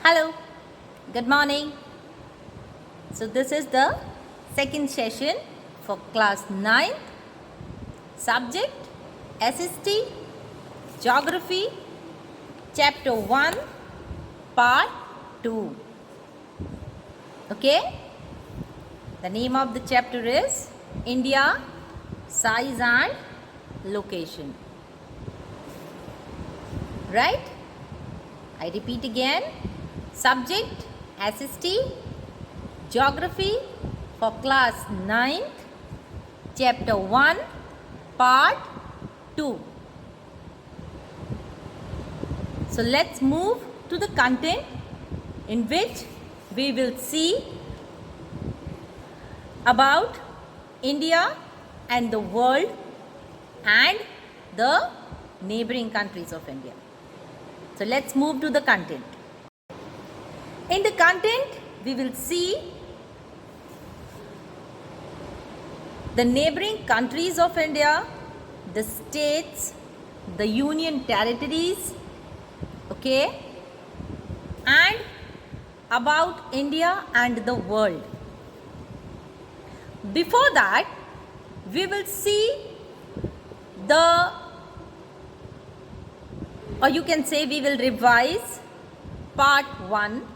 Hello, good morning. So, this is the second session for class 9th. Subject SST, Geography, Chapter 1, Part 2. Okay? The name of the chapter is India, Size and Location. Right? I repeat again. Subject SST, Geography for class 9th, Chapter 1, Part 2. So let's move to the content in which we will see about India and the world and the neighboring countries of India. So let's move to the content. In the content, we will see the neighboring countries of India, the states, the union territories, okay, and about India and the world. Before that, we will see or you can say we will revise part 1.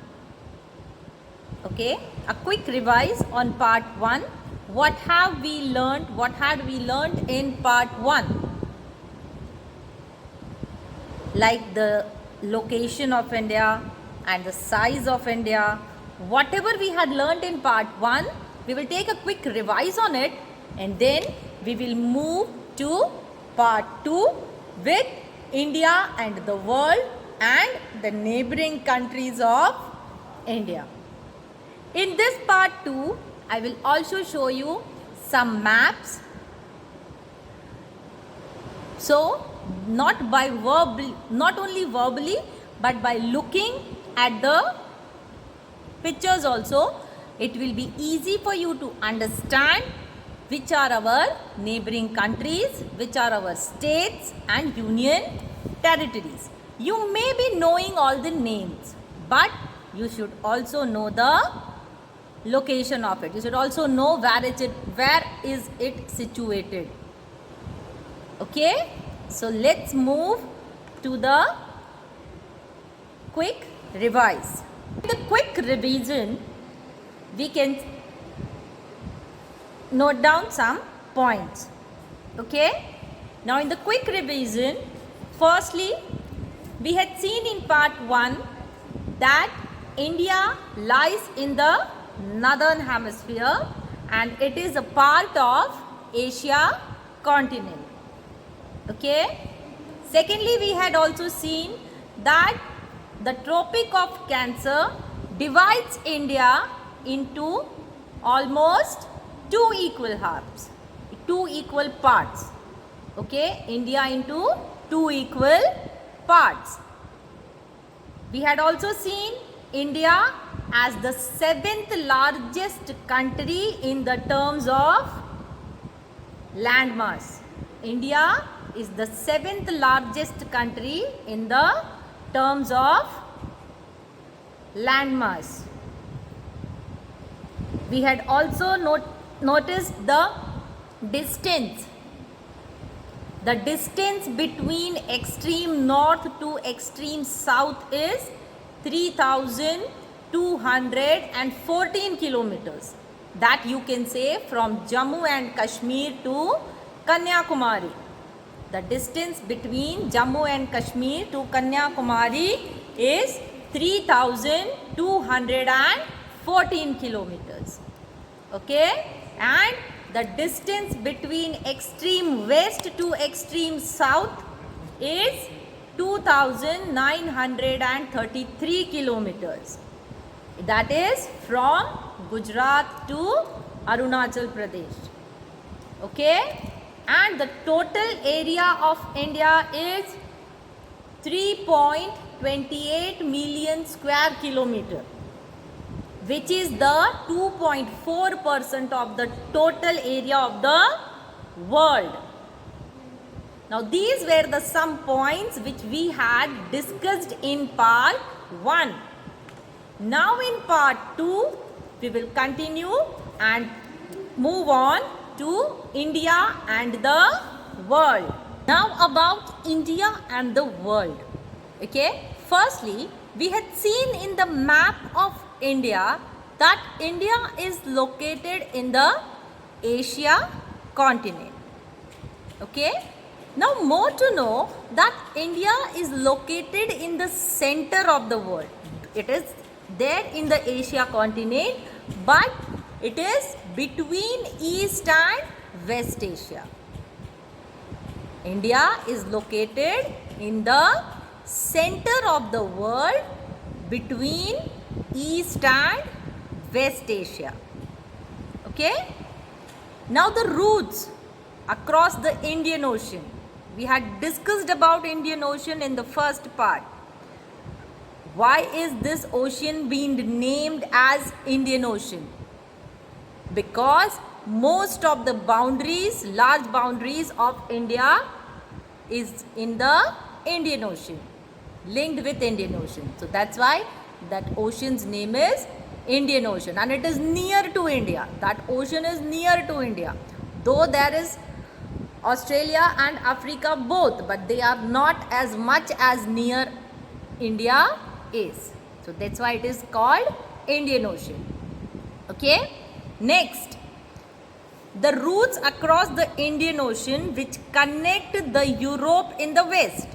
Okay, a quick revise on part 1. What had we learned in part 1? Like the location of India and the size of India. Whatever we had learned in part 1, we will take a quick revise on it and then we will move to part 2 with India and the world and the neighboring countries of India. In this part 2, I will also show you some maps. So, not only verbally, but by looking at the pictures also, it will be easy for you to understand which are our neighboring countries, which are our states and union territories. You may be knowing all the names, but you should also know the location of it. You should also know where is it situated. Okay, so let's move to the quick revise. In the quick revision, we can note down some points. Okay, now in the quick revision, firstly, we had seen in part 1 that India lies in the northern hemisphere and it is a part of Asia continent. Okay. Secondly, we had also seen that the Tropic of Cancer divides India into almost two equal parts. Okay, India into two equal parts. We had also seen India as the 7th largest country in the terms of landmass. India is the 7th largest country in the terms of landmass. We had also noticed the distance. The distance between extreme north to extreme south is 3,214 kilometers. That you can say from Jammu and Kashmir to Kanyakumari. The distance between Jammu and Kashmir to Kanyakumari is 3,214 kilometers. Okay, and the distance between extreme west to extreme south is 2,933 kilometers. That is from Gujarat to Arunachal Pradesh. Okay, and the total area of India is 3.28 million square kilometer, which is the 2.4% of the total area of the world. Now these were the some points which we had discussed in part 1. Now in part 2, we will continue and move on to India and the world. Now about India and the world. Okay, firstly, we had seen in the map of India that India is located in the Asia continent. Okay, now more to know that India is located in the center of the world. It is there in the Asia continent, but it is between East and West Asia. India is located in the center of the world between East and West Asia. Okay, now the routes across the Indian Ocean. We had discussed about Indian Ocean in the first part. Why is this ocean being named as Indian Ocean? Because most of the boundaries, large boundaries of India is in the Indian Ocean, linked with Indian Ocean. So that's why that ocean's name is Indian Ocean, and it is near to India. That ocean is near to India. Though there is Australia and Africa both, but they are not as much as near India is. So that's why it is called Indian Ocean. Okay, next, the routes across the Indian Ocean which connect the Europe in the west,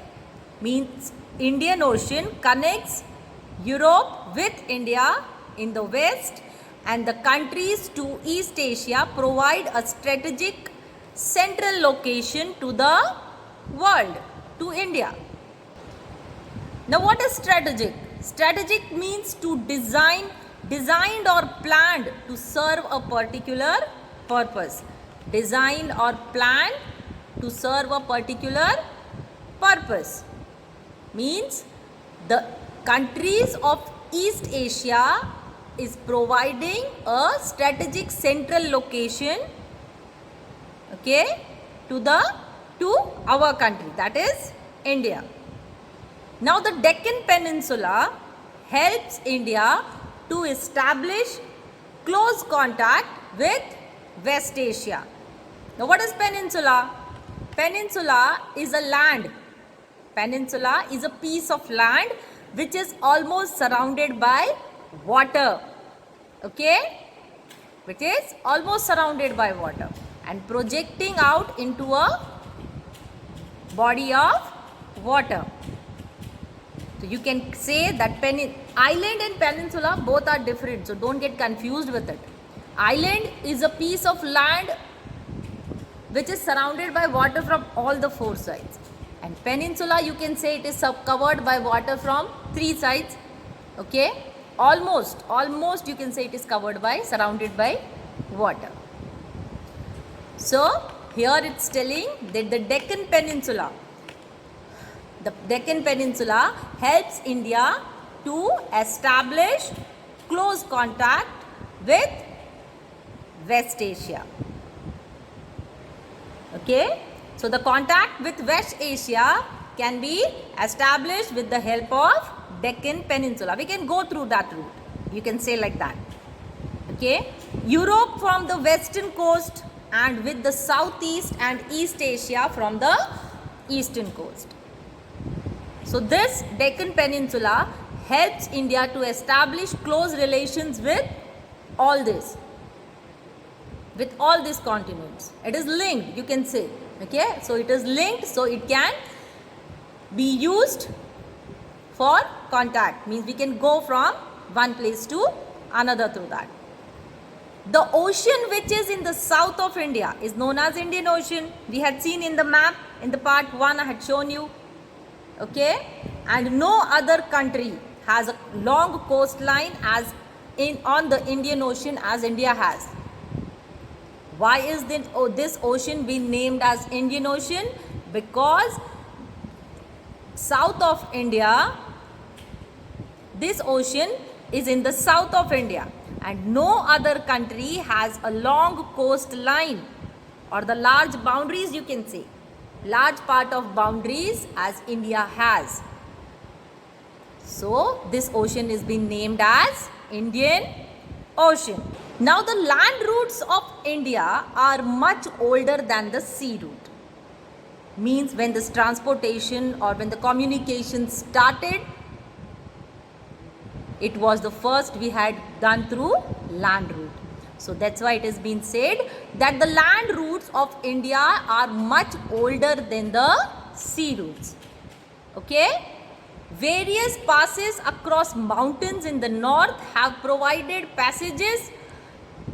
means Indian Ocean connects Europe with India in the west, and the countries to East Asia provide a strategic central location to the world, to India. Now what is strategic? Strategic means to designed or planned to serve a particular purpose. Designed or planned to serve a particular purpose means the countries of East Asia is providing a strategic central location, okay, to our country, that is India. Now the Deccan Peninsula helps India to establish close contact with West Asia. Now what is peninsula? Peninsula is a land. Peninsula is a piece of land which is almost surrounded by water. Okay? Which is almost surrounded by water and projecting out into a body of water. So you can say that island and peninsula both are different, so don't get confused with it. Island is a piece of land which is surrounded by water from all the four sides, and peninsula you can say it is covered by water from three sides. Okay, almost you can say it is covered by, surrounded by water. So here it's telling that the Deccan Peninsula helps India to establish close contact with West Asia. Okay, so the contact with West Asia can be established with the help of Deccan Peninsula. We can go through that route, you can say like that. Okay, Europe from the western coast and with the Southeast and East Asia from the eastern coast. So this Deccan Peninsula helps India to establish close relations with all these continents. It is linked, you can say. Okay, so it is linked, so it can be used for contact, means we can go from one place to another through that. The ocean which is in the south of India is known as Indian Ocean. We had seen in the map, in the part 1 I had shown you. Okay, and no other country has a long coastline on the Indian Ocean as India has. Why is this ocean being named as Indian Ocean? Because south of India, this ocean is in the south of India, and no other country has a long coastline or the large boundaries, you can say, large part of boundaries as India has. So this ocean is being named as Indian Ocean. Now the land routes of India are much older than the sea route. Means when this transportation or when the communication started, it was the first we had done through land route. So that's why it has been said that the land routes of India are much older than the sea routes. Okay? Various passes across mountains in the north have provided passages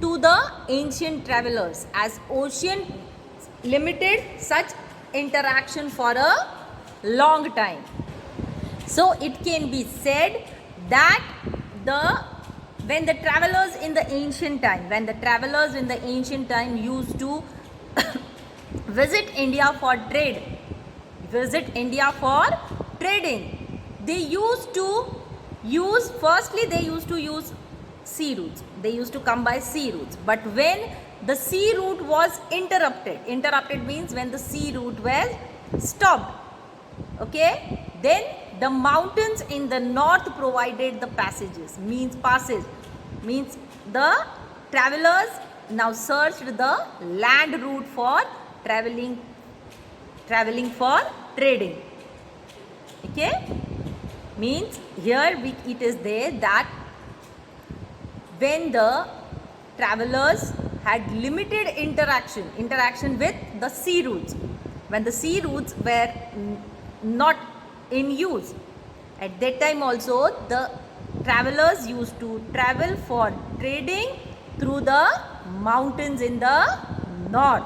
to the ancient travelers, as ocean limited such interaction for a long time. So it can be said that when the travelers in the ancient time used to visit India for trading, they used to use sea routes. They used to come by sea routes. But when the sea route was interrupted means when the sea route was stopped, okay, then the mountains in the north provided the passes, means the travelers now searched the land route for traveling for trading. Okay, means here it is there that when the travelers had limited interaction with the sea routes, when the sea routes were not in use, at that time also the travelers used to travel for trading through the mountains in the north.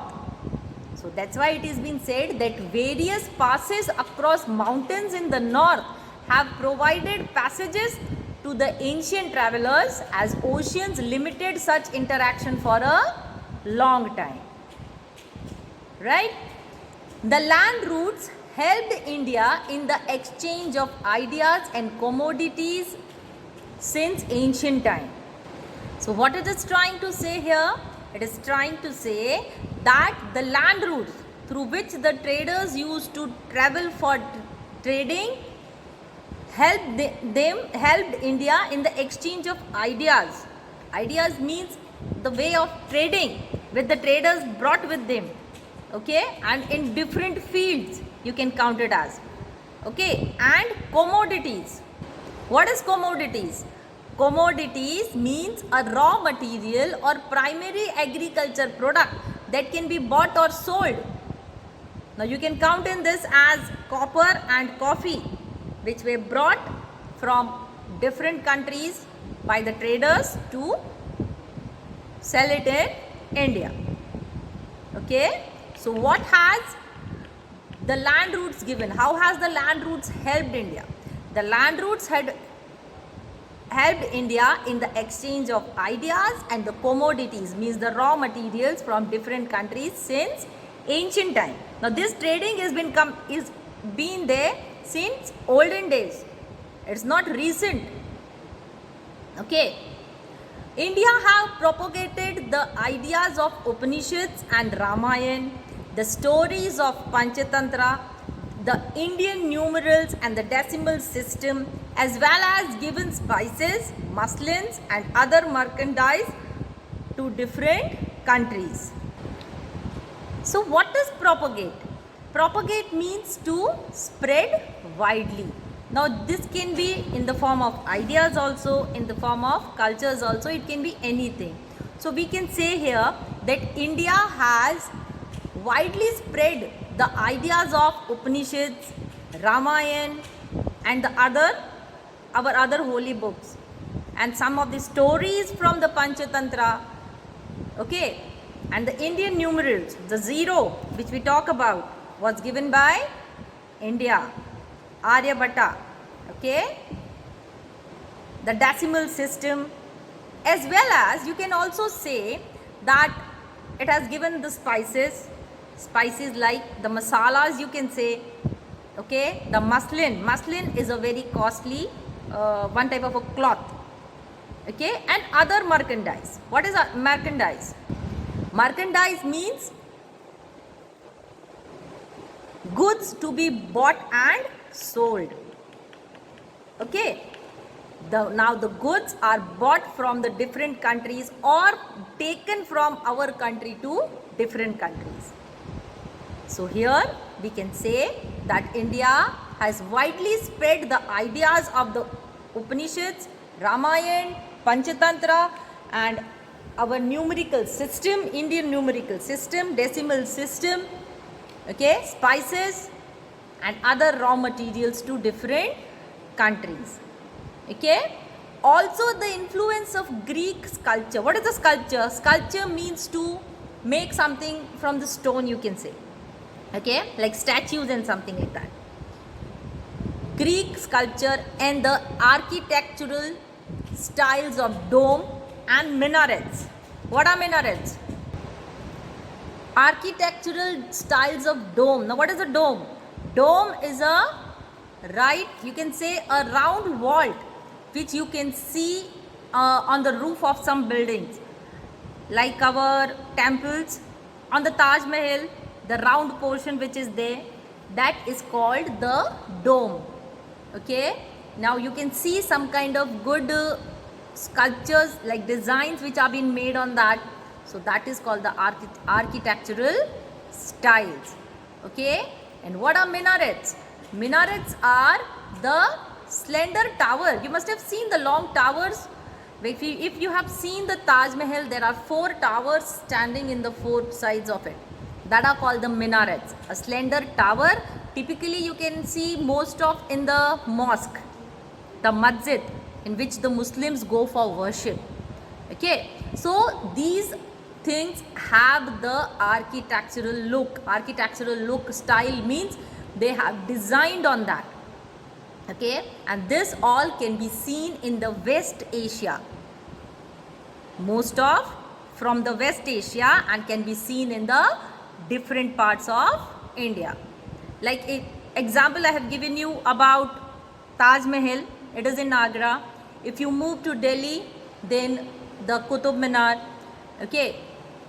So that's why it is been said that various passes across mountains in the north have provided passages to the ancient travelers, as oceans limited such interaction for a long time. Right? The land routes helped India in the exchange of ideas and commodities since ancient time. So what it is trying to say here? It is trying to say that the land routes through which the traders used to travel for trading helped India in the exchange of ideas. Ideas means the way of trading with the traders brought with them. Okay, and in different fields you can count it as. Okay, and commodities. What is commodities? Commodities means a raw material or primary agriculture product that can be bought or sold. Now you can count in this as copper and coffee, which were brought from different countries by the traders to sell it in India. Okay, so what has the land routes given? How has the land routes helped India? The land routes had helped India in the exchange of ideas and the commodities, means the raw materials from different countries since ancient time. Now this trading is been there since olden days. It's not recent. Okay. India have propagated the ideas of Upanishads and Ramayana, the stories of Panchatantra, the Indian numerals and the decimal system, as well as given spices, muslins and other merchandise to different countries. So what does propagate? Propagate means to spread widely. Now this can be in the form of ideas also, in the form of cultures also, it can be anything. So we can say here that India has widely spread the ideas of Upanishads, Ramayana and our other holy books, and some of the stories from the Panchatantra, okay, and the Indian numerals, the zero which we talk about was given by India, Aryabhatta, okay, the decimal system, as well as you can also say that it has given the spices like the masalas, you can say, okay, the muslin is a very costly one type of a cloth, okay, and other merchandise. What is a merchandise? Merchandise means goods to be bought and sold, Okay. Now the goods are bought from the different countries or taken from our country to different countries. So here we can say that India has widely spread the ideas of the Upanishads, Ramayana, Panchatantra, and our numerical system, Indian numerical system, decimal system, okay, spices and other raw materials to different countries. Okay. Also the influence of Greek sculpture. What is the sculpture? Sculpture means to make something from the stone, you can say. Okay, like statues and something like that. Greek sculpture and the architectural styles of dome and minarets. What are minarets? Architectural styles of dome. Now what is a dome? Dome is you can say a round vault which you can see on the roof of some buildings, like our temples. On the Taj Mahal, the round portion which is there, that is called the dome. Okay, now you can see some kind of good sculptures, like designs which are being made on that. So that is called the architectural styles. Okay, and what are minarets? Minarets are the slender tower. You must have seen the long towers. If you have seen the Taj Mahal, there are 4 towers standing in the 4 sides of it. That are called the minarets. A slender tower, typically you can see most of in the mosque, the masjid, in which the Muslims go for worship. Okay, so these things have the architectural look. Architectural look style means they have designed on that. Okay, and this all can be seen in the West Asia. Most of from the West Asia, and can be seen in the different parts of India. Like example I have given you about Taj Mahal. It is in Agra. If you move to Delhi, then the Qutub Minar. Okay,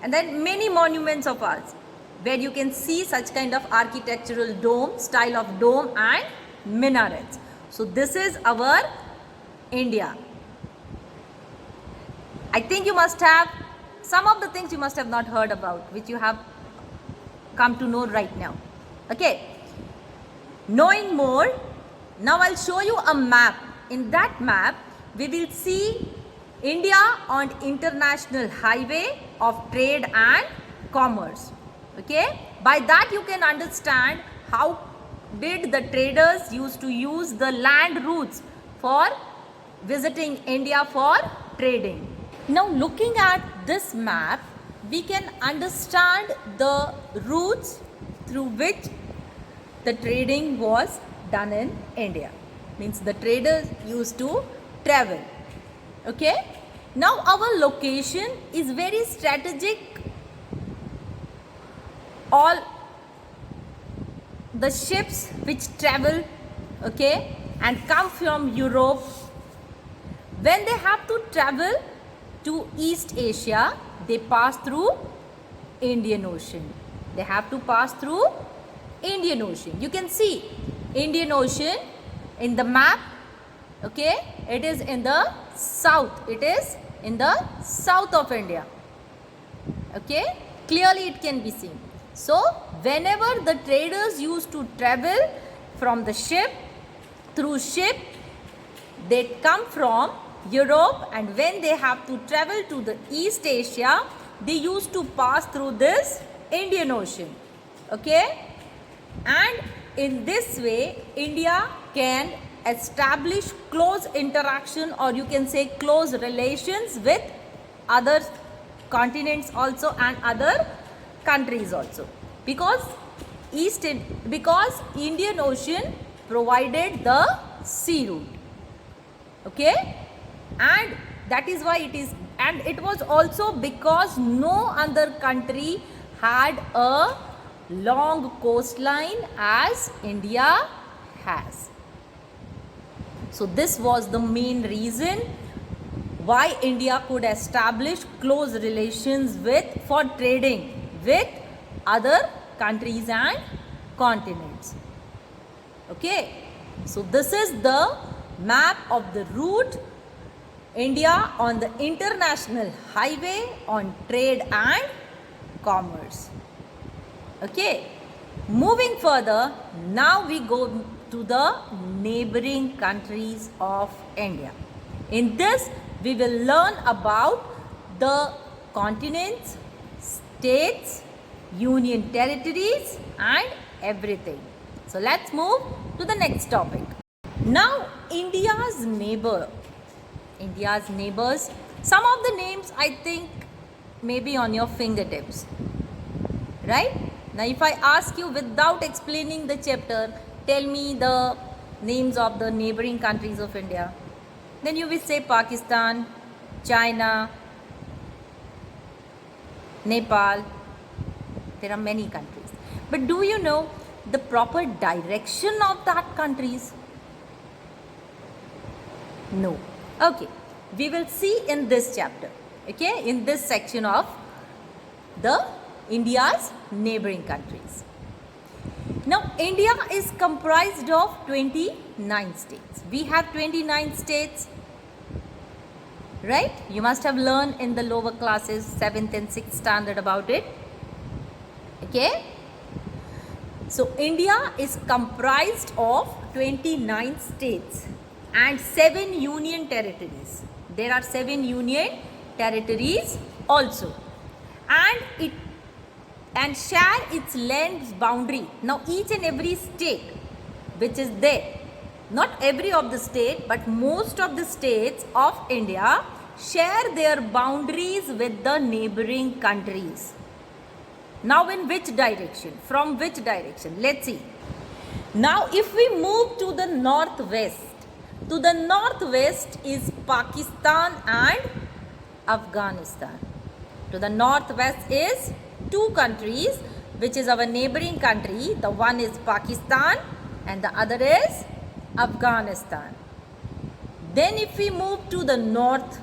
and then many monuments of ours where you can see such kind of architectural dome, style of dome and minarets. So this is our India. I think you must have some of the things you must have not heard about, which you have come to know right now. Okay, knowing more, now I'll show you a map. In that map we will see India on international highway of trade and commerce. Okay, by that you can understand how did the traders used to use the land routes for visiting India for trading. Now looking at this map, we can understand the routes through which the trading was done in India. Means the traders used to travel. Okay, now our location is very strategic. All the ships which travel, okay, and come from Europe, when they have to travel to East Asia, they pass through Indian Ocean. They have to pass through Indian Ocean. You can see Indian Ocean in the map. Okay, it is in the south. It is in the south of India. Okay, clearly it can be seen. So whenever the traders used to travel from the ship, through ship, they come from Europe, and when they have to travel to the East Asia, they used to pass through this Indian Ocean. Okay, and in this way India can establish close interaction, or you can say close relations with other continents also and other countries also, because Indian Ocean provided the sea route. Okay, and that is why it is, and it was also because no other country had a long coastline as India has. So this was the main reason why India could establish close relations for trading with other countries and continents. Okay, so this is the map of the route India on the international highway on trade and commerce. Okay, moving further, now we go to the neighboring countries of India. In this, we will learn about the continents, states, union territories and everything. So let's move to the next topic. Now, India's neighbors. Some of the names I think may be on your fingertips. Right? Now, if I ask you without explaining the chapter, tell me the names of the neighboring countries of India, then you will say Pakistan, China, Nepal. There are many countries. But do you know the proper direction of that countries? No. Okay. We will see in this chapter. Okay. In this section of the India's neighboring countries. Now, India is comprised of 29 states. We have 29 states. Right? You must have learned in the lower classes, 7th and 6th standard about it. Okay? So, India is comprised of 29 states and 7 union territories. There are 7 union territories also. And share its land's boundary. Now, each and every state which is there, not every of the state, but most of the states of India share their boundaries with the neighboring countries. Now, in which direction? From which direction? Let's see. Now, if we move to the northwest is Pakistan and Afghanistan. To the northwest is 2 countries, which is our neighboring country. The one is Pakistan and the other is Afghanistan. Then if we move to the north,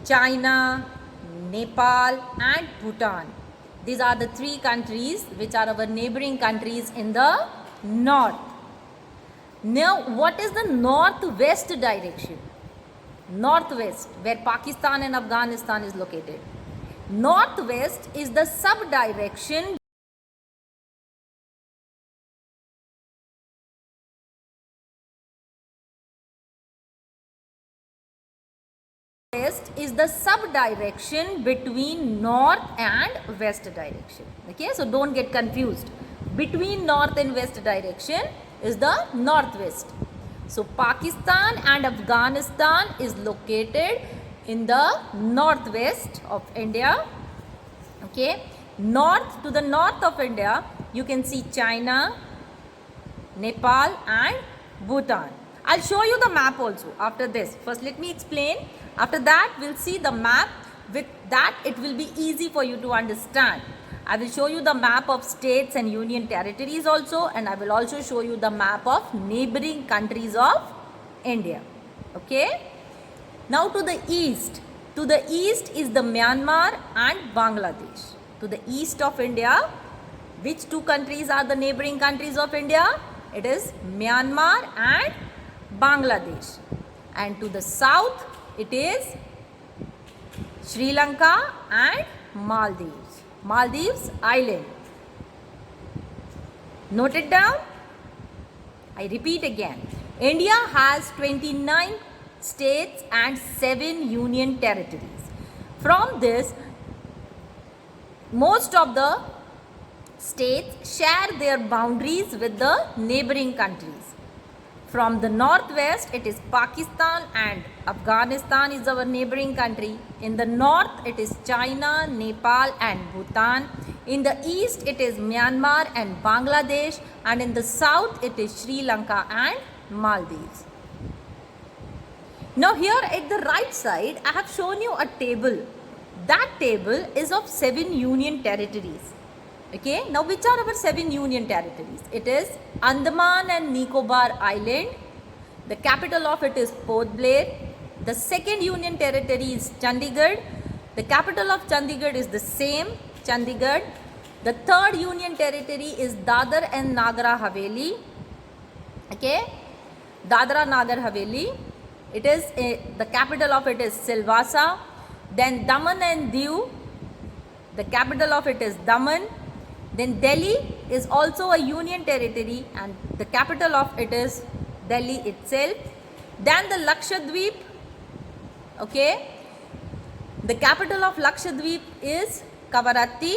China, Nepal and Bhutan. These are the 3 countries which are our neighboring countries in the north. Now, what is the northwest direction? Northwest, where Pakistan and Afghanistan is located. Northwest is the subdirection between north and west direction. Okay, so don't get confused. Between north and west direction is the northwest. So Pakistan and Afghanistan is located in the northwest of India. Okay, to the north of India, you can see China, Nepal and Bhutan. I'll show you the map also after this. First, let me explain. After that, we'll see the map. With that, it will be easy for you to understand. I will show you the map of states and union territories also, and I will also show you the map of neighboring countries of India. Okay? Now to the east. To the east is the Myanmar and Bangladesh. To the east of India, which 2 countries are the neighboring countries of India? It is Myanmar and Bangladesh. And to the south, it is Sri Lanka and Maldives. Maldives Island. Note it down. I repeat again. India has 29 states and 7 union territories. From this, most of the states share their boundaries with the neighboring countries. From the northwest, it is Pakistan and Afghanistan is our neighboring country. In the north, it is China, Nepal and Bhutan. In the east, it is Myanmar and Bangladesh. And in the south, it is Sri Lanka and Maldives. Now here at the right side, I have shown you a table. That table is of 7 union territories. Okay, now which are our 7 union territories? It is Andaman and Nicobar Island. The capital of it is Port Blair. The second union territory is Chandigarh. The capital of Chandigarh is the same, Chandigarh. The third union territory is Dadar and Nagar Haveli. Okay. Dadra Nagar Haveli, it is the capital of it is Silvassa. Then Daman and Diu, the capital of it is Daman. Then Delhi is also a union territory and the capital of it is Delhi itself. Then the Lakshadweep, okay, the capital of Lakshadweep is Kavaratti.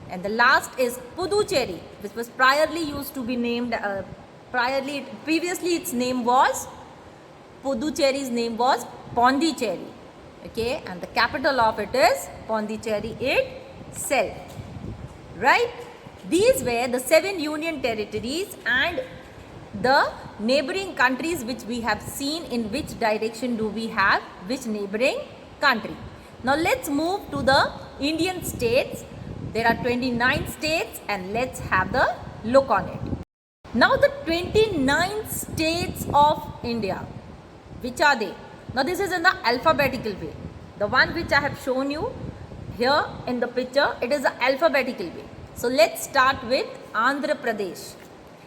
And the last is Puducherry, which was previously used to be named, previously its name was, Puducherry's name was Pondicherry. Okay, and the capital of it is Pondicherry itself. Right? These were the 7 union territories and the neighboring countries which we have seen. In which direction do we have which neighboring country? Now let's move to the Indian states. There are 29 states and let's have the look on it. Now the 29 states of India, which are they? Now this is in the alphabetical way. The one which I have shown you here in the picture, it is the alphabetical way. So let's start with Andhra Pradesh.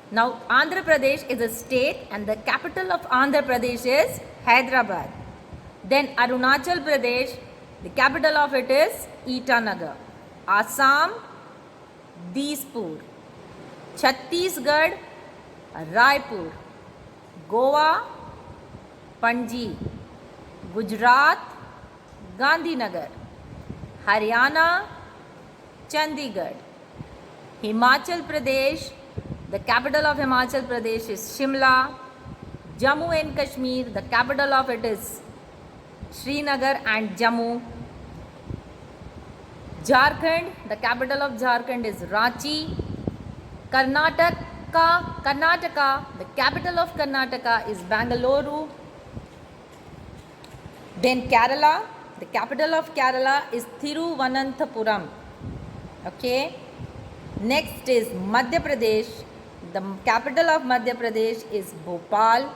Now Andhra Pradesh is a state and the capital of Andhra Pradesh is Hyderabad. Then Arunachal Pradesh, the capital of it is Itanagar. Assam, Dispur. Chhattisgarh, Raipur. Goa, Panji. Gujarat, Gandhinagar. Haryana, Chandigarh. Himachal Pradesh, the capital of Himachal Pradesh is Shimla. Jammu and Kashmir, the capital of it is Srinagar and Jammu. Jharkhand, the capital of Jharkhand is Ranchi. Karnataka, the capital of Karnataka is Bangalore. Then Kerala, the capital of Kerala is Thiruvananthapuram. Okay. Next is Madhya Pradesh. The capital of Madhya Pradesh is Bhopal.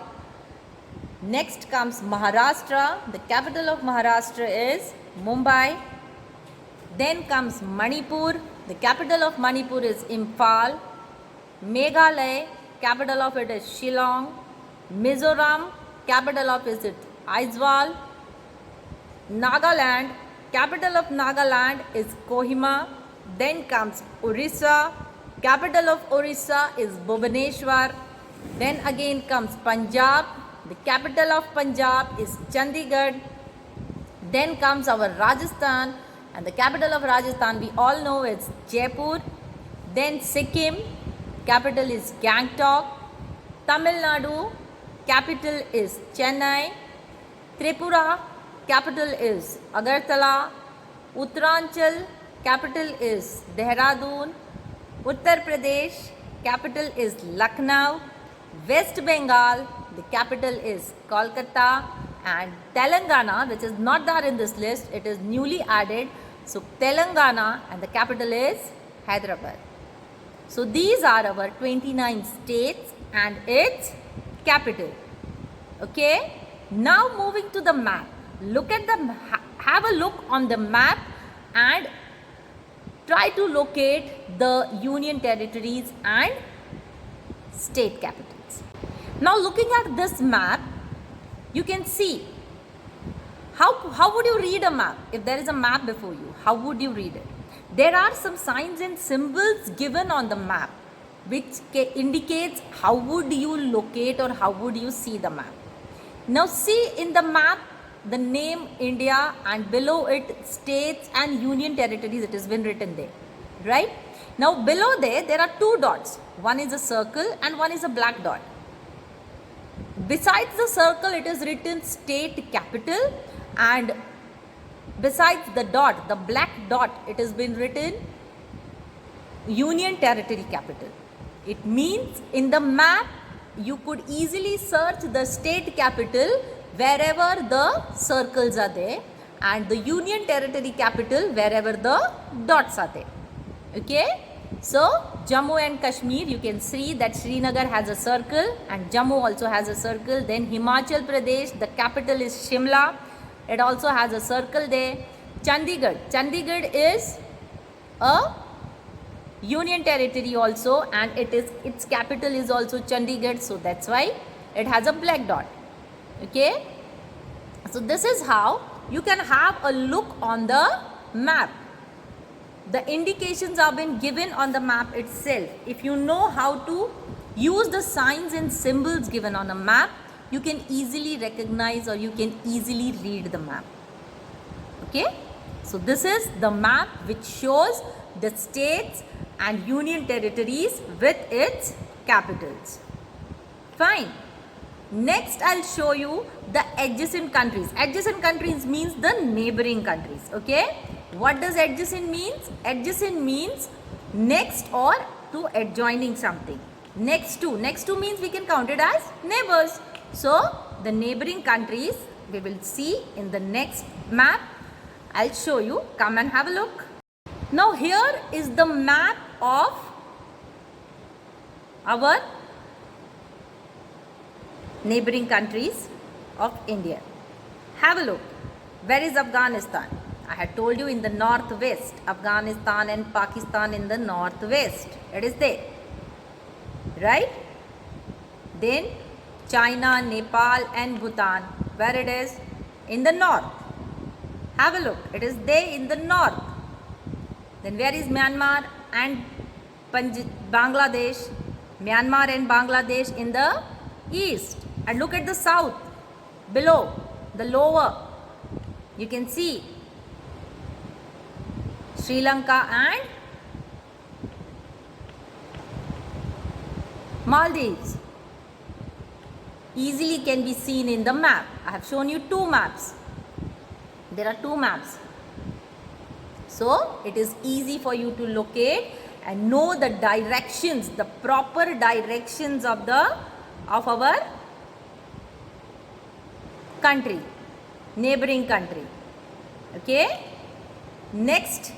Next comes Maharashtra. The capital of Maharashtra is Mumbai. Then comes Manipur. The capital of Manipur is Imphal. Meghalaya, capital of it is Shillong. Mizoram, capital of it is Aizawl. Nagaland, capital of Nagaland is Kohima. Then comes Orissa. Capital of Orissa is Bhubaneswar. Then again comes Punjab. The capital of Punjab is Chandigarh. Then comes our Rajasthan. And the capital of Rajasthan, we all know it's Jaipur. Then Sikkim, capital is Gangtok. Tamil Nadu, capital is Chennai. Tripura, capital is Agartala. Uttaranchal, capital is Dehradun. Uttar Pradesh, capital is Lucknow. West Bengal, the capital is Kolkata. And Telangana, which is not there in this list, it is newly added. So Telangana and the capital is Hyderabad. So these are our 29 states and its capital. Okay. Now moving to the map. Look at the have a look on the map and try to locate the union territories and state capitals. Now looking at this map, you can see how would you read a map? If there is a map before you, how would you read it? There are some signs and symbols given on the map which indicates how would you locate or how would you see the map. Now see in the map the name India and below it states and union territories, it has been written there, right? Now below there are 2 dots. One is a circle and one is a black dot. Besides the circle, it is written state capital, and besides the dot, the black dot, it has been written union territory capital. It means in the map you could easily search the state capital wherever the circles are there and the union territory capital wherever the dots are there. Okay. So Jammu and Kashmir, you can see that Srinagar has a circle and Jammu also has a circle. Then Himachal Pradesh, the capital is Shimla. It also has a circle there. Chandigarh is a union territory also, and its capital is also Chandigarh. So that's why it has a black dot. Okay, so this is how you can have a look on the map. The indications have been given on the map itself. If you know how to use the signs and symbols given on a map, you can easily recognize or you can easily read the map. Okay, so this is the map which shows the states and union territories with its capitals. Fine. Next, I'll show you the adjacent countries. Adjacent countries means the neighboring countries. Okay, what does adjacent means? Adjacent means next or to adjoining something. Next to means we can count it as neighbors. So the neighboring countries we will see in the next map. I'll show you. Come and have a look. Now here is the map of our neighboring countries of India. Have a look. Where is Afghanistan? I had told you in the northwest. Afghanistan and Pakistan in the northwest. It is there. Right? Then China, Nepal and Bhutan. Where it is? In the north. Have a look. It is there in the north. Then where is Myanmar and Bangladesh? Myanmar and Bangladesh in the east. And look at the south, below, the lower. You can see Sri Lanka and Maldives. Easily can be seen in the map. I have shown you two maps. There are two maps. So it is easy for you to locate and know the directions, the proper directions of our country, neighboring country. Okay. Next,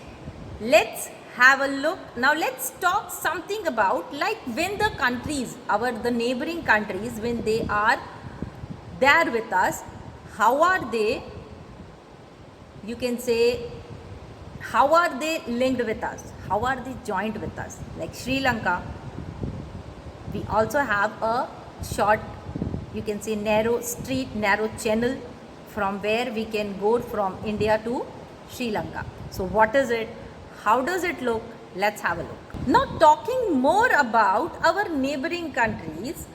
let's have a look. Now let's talk something about like when the countries, the neighboring countries, when they are there with us, how are they, you can say, how are they linked with us? How are they joined with us? Like Sri Lanka, we also have a short, you can say narrow street, narrow channel from where we can go from India to Sri Lanka. So what is it? How does it look? Let's have a look. Now talking more about our neighboring countries,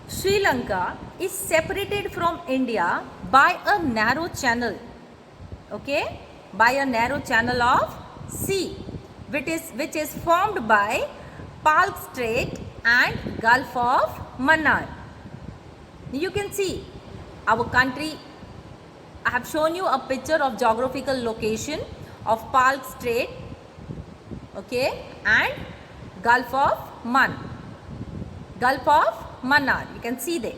Sri Lanka is separated from India by a narrow channel. Okay? By a narrow channel of sea, which is formed by Palk Strait and Gulf of Mannar. You can see our country. I have shown you a picture of geographical location of Palk Strait, okay, and Gulf of Mannar. You can see there.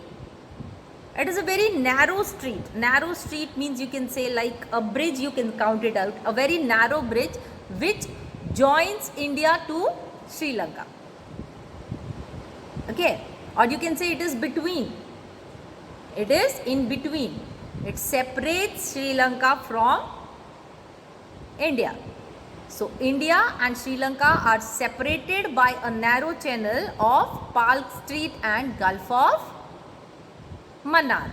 It is a very narrow street. Narrow street means you can say like a bridge, you can count it out. A very narrow bridge which joins India to Sri Lanka. Okay. Or you can say it is between. It is in between. It separates Sri Lanka from India. So India and Sri Lanka are separated by a narrow channel of Palk Strait and Gulf of Mannar.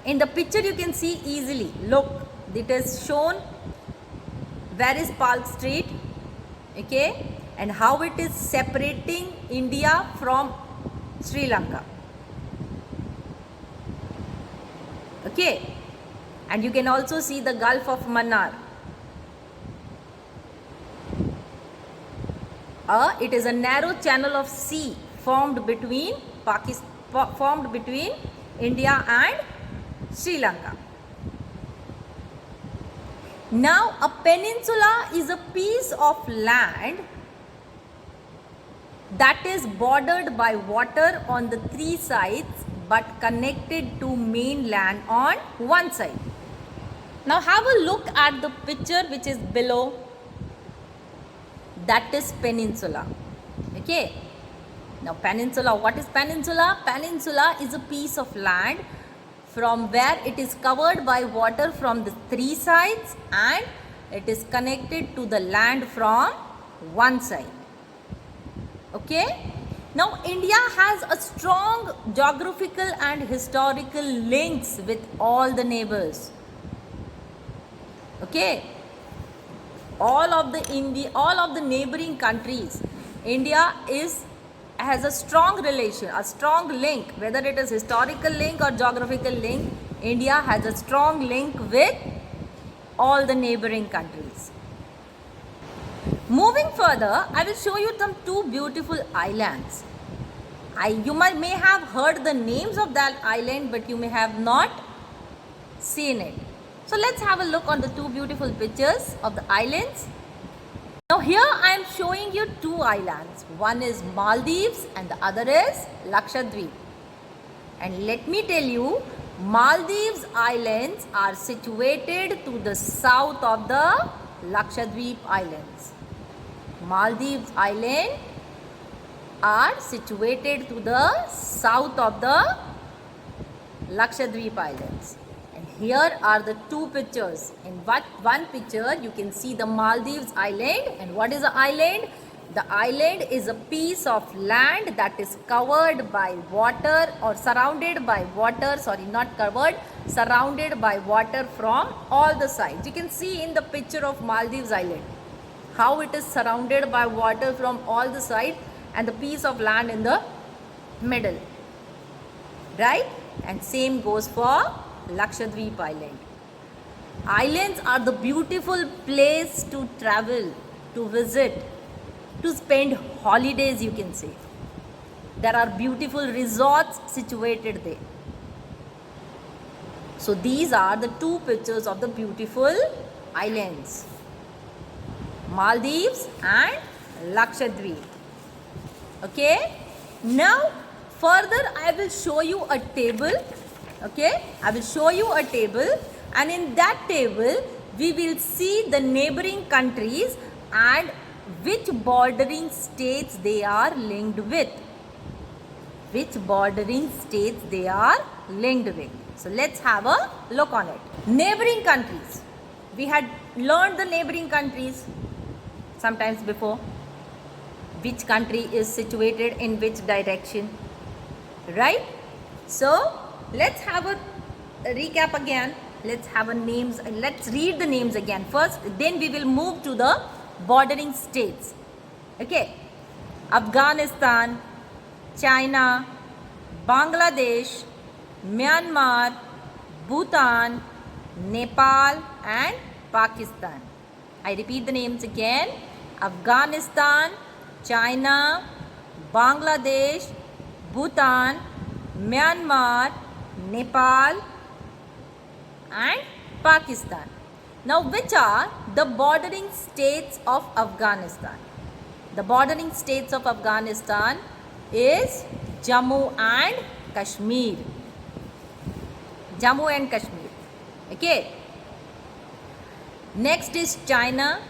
In the picture you can see easily. Look, it is shown where is Palk Strait, okay, and how it is separating India from Sri Lanka. Okay, and you can also see the Gulf of Mannar. It is a narrow channel of sea formed between India and Sri Lanka. Now a peninsula is a piece of land that is bordered by water on the three sides but connected to mainland on one side. Now have a look at the picture which is below. That is peninsula. Okay. Now peninsula, what is peninsula? Peninsula is a piece of land from where it is covered by water from the three sides and it is connected to the land from one side. Okay. Now, India has a strong geographical and historical links with all the neighbors. Okay, all of the neighboring countries, India has a strong relation, a strong link, whether it is historical link or geographical link. India has a strong link with all the neighboring countries. Moving further, I will show you some two beautiful islands. You may have heard the names of that island, but you may have not seen it. So let's have a look on the two beautiful pictures of the islands. Now here I am showing you two islands. One is Maldives and the other is Lakshadweep. And let me tell you, Maldives Islands are situated to the south of the Lakshadweep Islands. Maldives Island are situated to the south of the Lakshadweep Islands. And here are the two pictures. In one picture you can see the Maldives Island. And what is the island? The island is a piece of land that is covered by water or surrounded by water, surrounded by water from all the sides. You can see in the picture of Maldives Island how it is surrounded by water from all the sides and the piece of land in the middle, right? And same goes for Lakshadweep Island. Islands are the beautiful place to travel, to visit, to spend holidays, you can say. There are beautiful resorts situated there. So these are the two pictures of the beautiful islands, Maldives and Lakshadweep. Okay, now further I will show you a table. Okay, I will show you a table, and in that table we will see the neighboring countries and which bordering states they are linked with. Which bordering states they are linked with. So let's have a look on it. Neighboring countries. We had learned the neighboring countries sometimes before. Which country is situated in which direction, right? So let's have a recap again. Let's read the names again first, then we will move to the bordering states. Okay, Afghanistan, China, Bangladesh, Myanmar, Bhutan, Nepal and Pakistan. I repeat the names again: Afghanistan, China, Bangladesh, Bhutan, Myanmar, Nepal and Pakistan. Now, which are the bordering states of Afghanistan? The bordering states of Afghanistan is Jammu and Kashmir. Jammu and Kashmir. Okay. Next is China.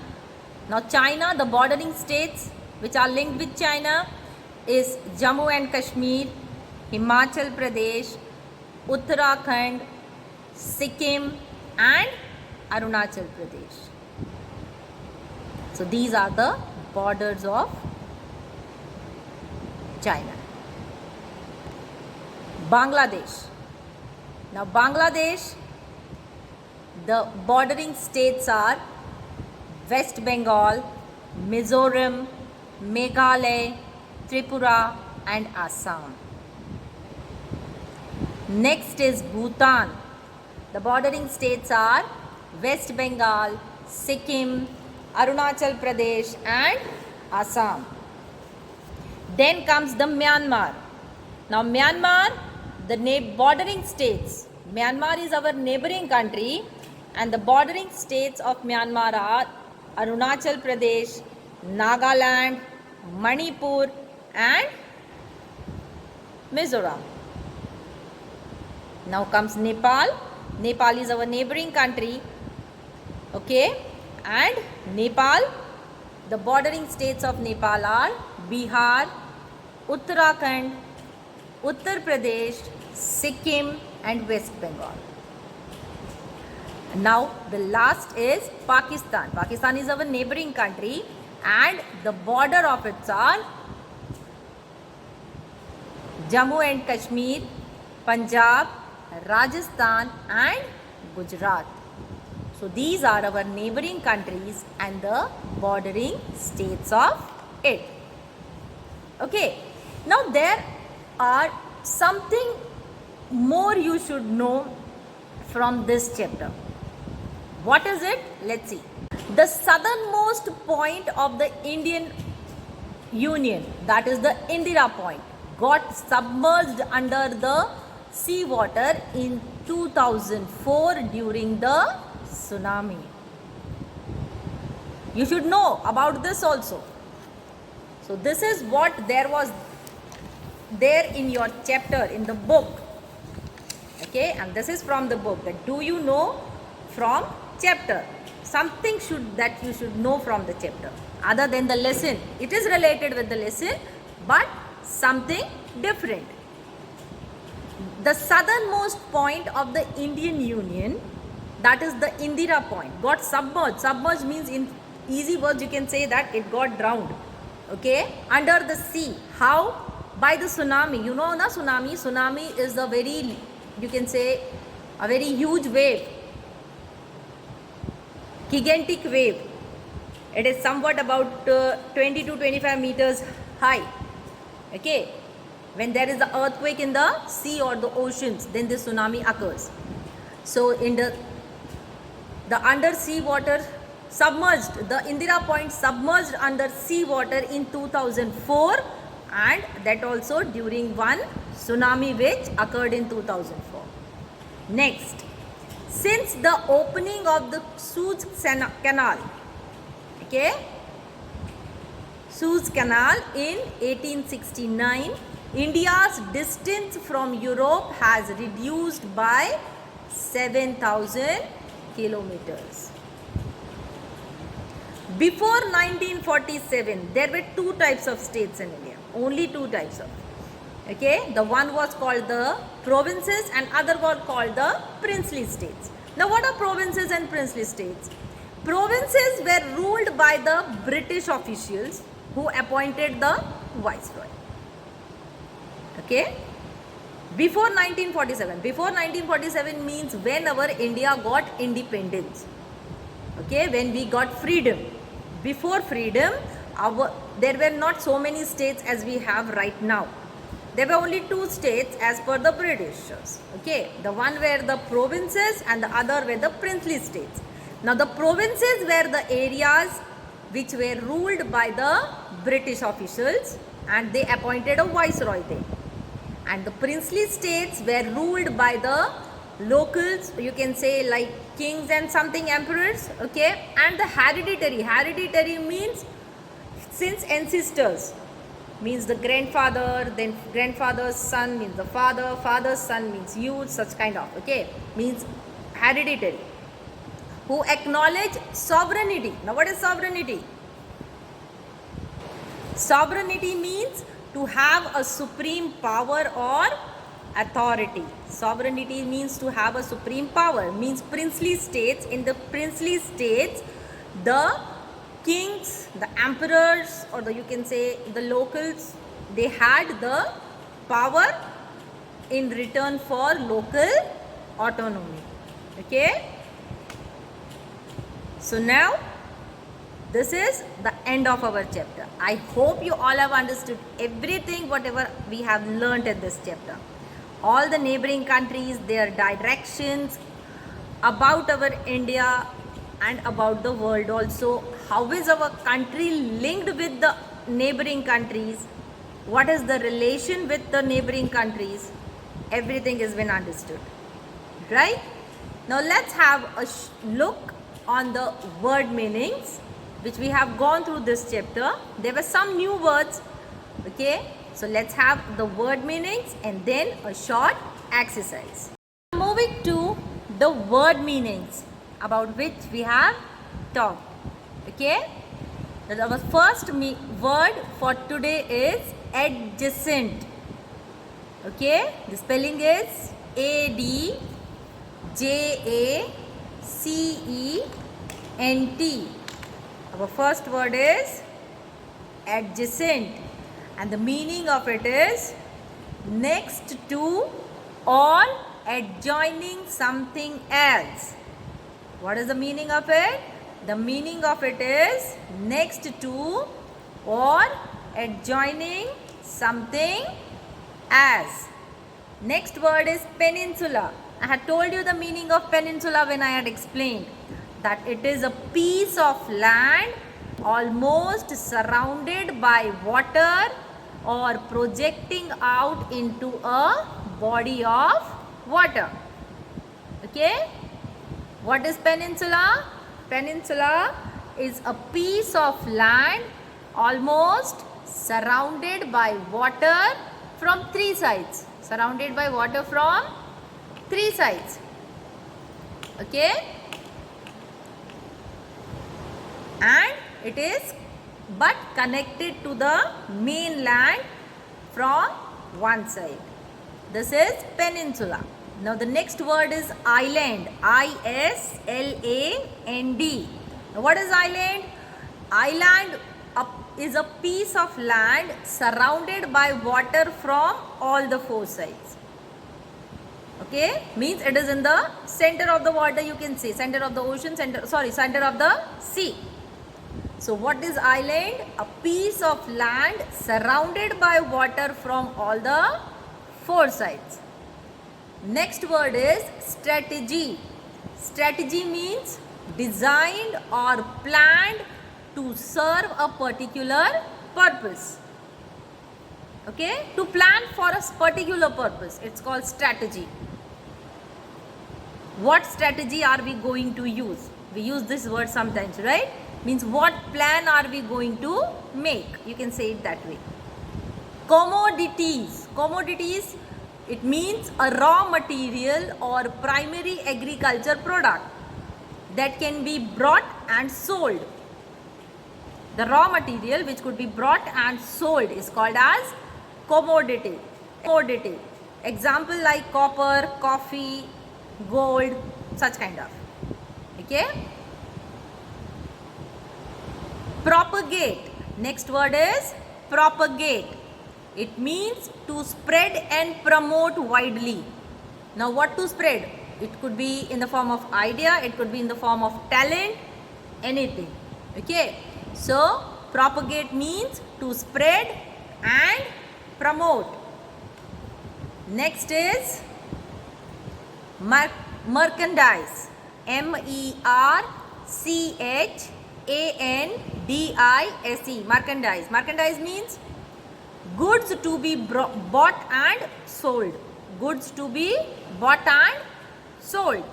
Now, China, the bordering states which are linked with China is Jammu and Kashmir, Himachal Pradesh, Uttarakhand, Sikkim and Arunachal Pradesh. So these are the borders of China. Bangladesh. Now Bangladesh, the bordering states are West Bengal, Mizoram, Meghalaya, Tripura and Assam. Next is Bhutan. The bordering states are West Bengal, Sikkim, Arunachal Pradesh and Assam. Then comes the Myanmar. Now Myanmar, the bordering states. Myanmar is our neighboring country and the bordering states of Myanmar are Arunachal Pradesh, Nagaland, Manipur and Mizoram. Now comes Nepal. Nepal is our neighboring country. Okay, and Nepal, the bordering states of Nepal are Bihar, Uttarakhand, Uttar Pradesh, Sikkim and West Bengal. Now the last is Pakistan. Pakistan is our neighboring country and the border of it are Jammu and Kashmir, Punjab, Rajasthan and Gujarat. So these are our neighboring countries and the bordering states of it. Okay, now there are something more you should know from this chapter. What is it? Let's see. The southernmost point of the Indian Union, that is the Indira Point, got submerged under the seawater in 2004 during the tsunami. You should know about this also. So this is what there was there in your chapter in the book. Okay, and this is from the book. That do you know from chapter? Something that you should know from the chapter other than the lesson. It is related with the lesson, but something different. The southernmost point of the Indian Union, that is the Indira Point, got submerged. Submerged means, in easy words you can say that it got drowned. Okay, under the sea. How? By the tsunami. You know na tsunami? Tsunami is a very, you can say, a very huge wave. Gigantic wave. It is somewhat about 20 to 25 meters high. Okay. When there is an earthquake in the sea or the oceans, then the tsunami occurs. So in the undersea water submerged, the Indira Point submerged under sea water in 2004, and that also during one tsunami which occurred in 2004. Next, since the opening of the Suez Canal, okay, Suez Canal in 1869, India's distance from Europe has reduced by 7,000 kilometers. Before 1947, there were two types of states in India. Only two types of. Okay, the one was called the provinces and other were called the princely states. Now, what are provinces and princely states? Provinces were ruled by the British officials who appointed the viceroy. Okay, before 1947. Before 1947 means whenever India got independence. Okay, when we got freedom. Before freedom, there were not so many states as we have right now. There were only two states as per the Britishers. Okay, the one were the provinces and the other were the princely states. Now the provinces were the areas which were ruled by the British officials and they appointed a viceroy there. And the princely states were ruled by the locals, you can say like kings and something emperors. Okay, and the hereditary means since ancestors, means the grandfather, then grandfather's son means the father, father's son means youth, such kind of. Okay, means hereditary, who acknowledge sovereignty. Now what is sovereignty? Sovereignty means to have a supreme power or authority. Sovereignty means to have a supreme power, means princely states. In the princely states, the kings, the emperors, or you can say the locals, they had the power in return for local autonomy. Okay, so now this is the end of our chapter. I hope you all have understood everything whatever we have learnt in this chapter. All the neighboring countries, their directions, about our India and about the world also. How is our country linked with the neighboring countries? What is the relation with the neighboring countries? Everything has been understood, right? Now let's have a look on the word meanings which we have gone through this chapter. There were some new words. Okay, so let's have the word meanings and then a short exercise. Moving to the word meanings about which we have talked. Okay, our first word for today is adjacent. Okay, the spelling is ADJACENT. Our first word is adjacent, and the meaning of it is next to or adjoining something else. What is the meaning of it? The meaning of it is next to or adjoining something as. Next word is peninsula. I had told you the meaning of peninsula when I had explained that it is a piece of land almost surrounded by water or projecting out into a body of water. Okay? What is peninsula? Peninsula is a piece of land almost surrounded by water from three sides. Surrounded by water from three sides. Okay? And it is but connected to the mainland from one side. This is peninsula. Now the next word is island. I-S-L-A-N-D. Now what is island? Island is a piece of land surrounded by water from all the four sides. Okay, means it is in the center of the water, you can say, center of the ocean, center of the sea. So what is island? A piece of land surrounded by water from all the four sides. Next word is strategy. Strategy means designed or planned to serve a particular purpose. Okay, to plan for a particular purpose, it's called strategy. What strategy are we going to use? We use this word sometimes, right? Means what plan are we going to make? You can say it that way. Commodities. Commodities, it means a raw material or primary agriculture product that can be brought and sold. The raw material which could be brought and sold is called as commodity. Commodity. Example like copper, coffee, gold, such kind of. Okay? Propagate. Next word is propagate. It means to spread and promote widely. Now what to spread? It could be in the form of idea, it could be in the form of talent, anything. Okay? So propagate means to spread and promote. Next is merchandise. M-E-R-C-H-A-N-D-I-S-E. Merchandise. Merchandise means goods to be bought and sold. Goods to be bought and sold.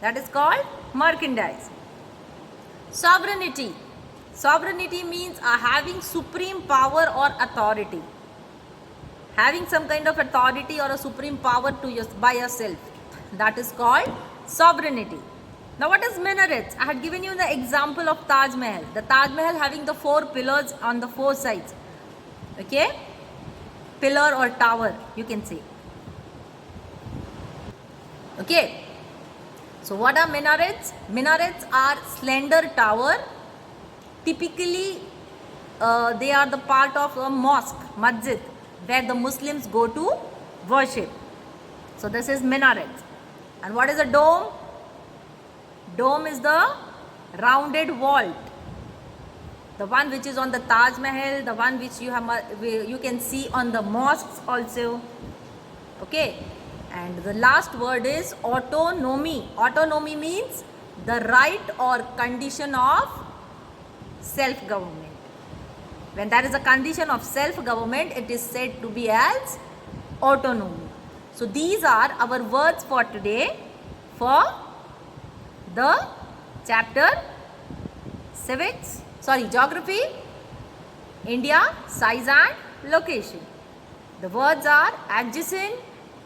That is called merchandise. Sovereignty. Sovereignty means having supreme power or authority. Having some kind of authority or a supreme power by yourself. That is called sovereignty. Now what is minarets? I had given you the example of Taj Mahal. The Taj Mahal having the four pillars on the four sides. Okay? Pillar or tower, you can say. Okay? So what are minarets? Minarets are slender tower. Typically, they are the part of a mosque, masjid, where the Muslims go to worship. So this is minarets. And what is a dome? Dome is the rounded vault. The one which is on the Taj Mahal, the one which you can see on the mosques also. Okay. And the last word is autonomy. Autonomy means the right or condition of self-government. When there is a condition of self-government, it is said to be as autonomy. So these are our words for today for the chapter Geography, India, size and location. The words are adjacent,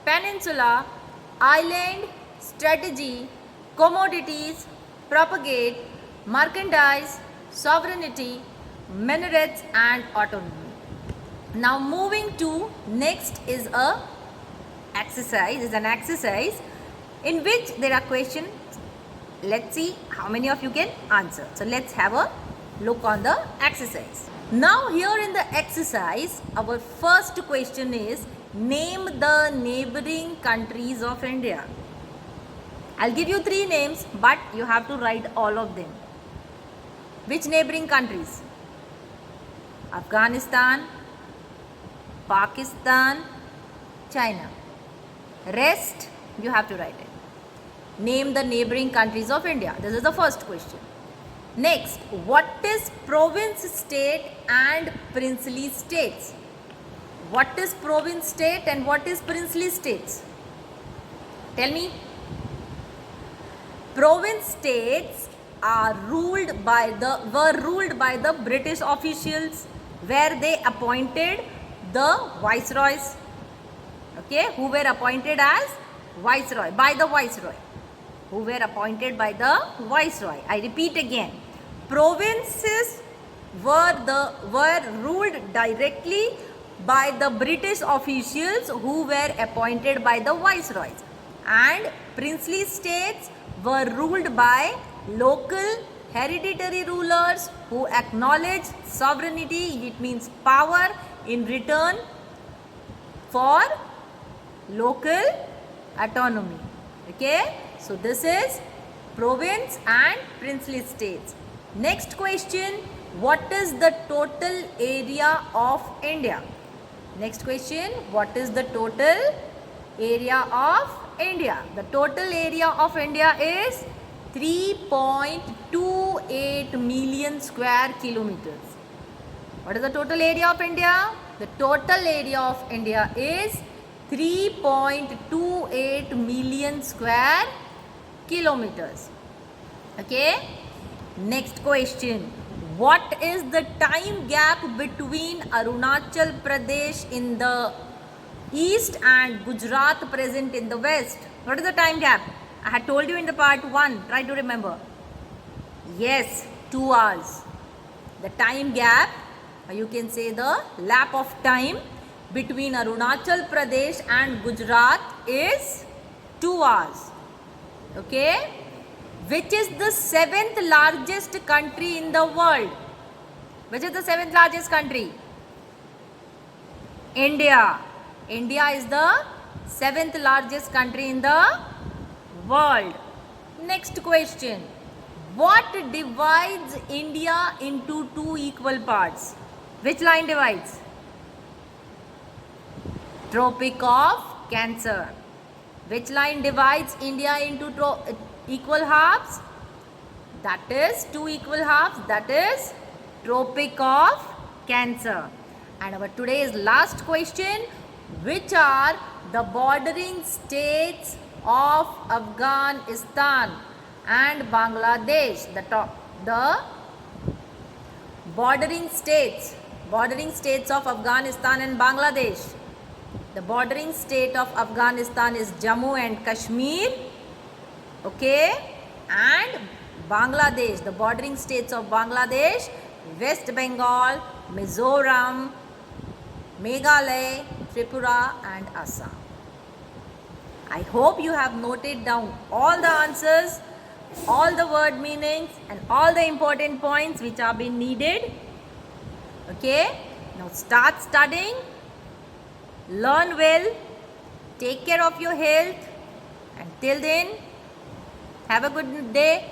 peninsula, island, strategy, commodities, propagate, merchandise, sovereignty, minarets and autonomy. Now moving to next is an exercise in which there are questions. Let's see how many of you can answer. So let's have a look on the exercise. Now here in the exercise, our first question is, Name the neighboring countries of India. I'll give you 3 names, but you have to write all of them. Which neighboring countries? Afghanistan, Pakistan, China. Rest, you have to write it. Name the neighboring countries of India. This is the first question. Next, what is province, state and princely states? What is province, state and what is princely states? Tell me. Province states were ruled by the British officials, where they appointed the viceroys. Okay, who were appointed as viceroy by the viceroy. Who were appointed by the viceroy. I repeat again. Provinces were ruled directly by the British officials who were appointed by the viceroys, and princely states were ruled by local hereditary rulers who acknowledged sovereignty, it means power, in return for local autonomy. Okay, so this is province and princely states. Next question, what is the total area of India? Next question, what is the total area of India? The total area of India is 3.28 million square kilometers. What is the total area of India? The total area of India is 3.28 million square kilometers. Okay. Next question. What is the time gap between Arunachal Pradesh in the east and Gujarat present in the west? What is the time gap? I had told you in the part 1. Try to remember. Yes, 2 hours. The time gap, or you can say the lap of time between Arunachal Pradesh and Gujarat is 2 hours. Okay. Which is the 7th largest country in the world? Which is the 7th largest country? India. India is the 7th largest country in the world. Next question. What divides India into 2 equal parts? Which line divides? Tropic of Cancer. Which line divides India into equal halves? That is 2 equal halves. That is Tropic of Cancer. And our today's last question, which are the bordering states of Afghanistan and Bangladesh? The bordering states of Afghanistan and Bangladesh. The bordering state of Afghanistan is Jammu and Kashmir. Okay, and Bangladesh, the bordering states of Bangladesh, West Bengal, Mizoram, Meghalaya, Tripura and Assam. I hope you have noted down all the answers, all the word meanings and all the important points which have been needed. Okay, now start studying, learn well, take care of your health, and till then, have a good day.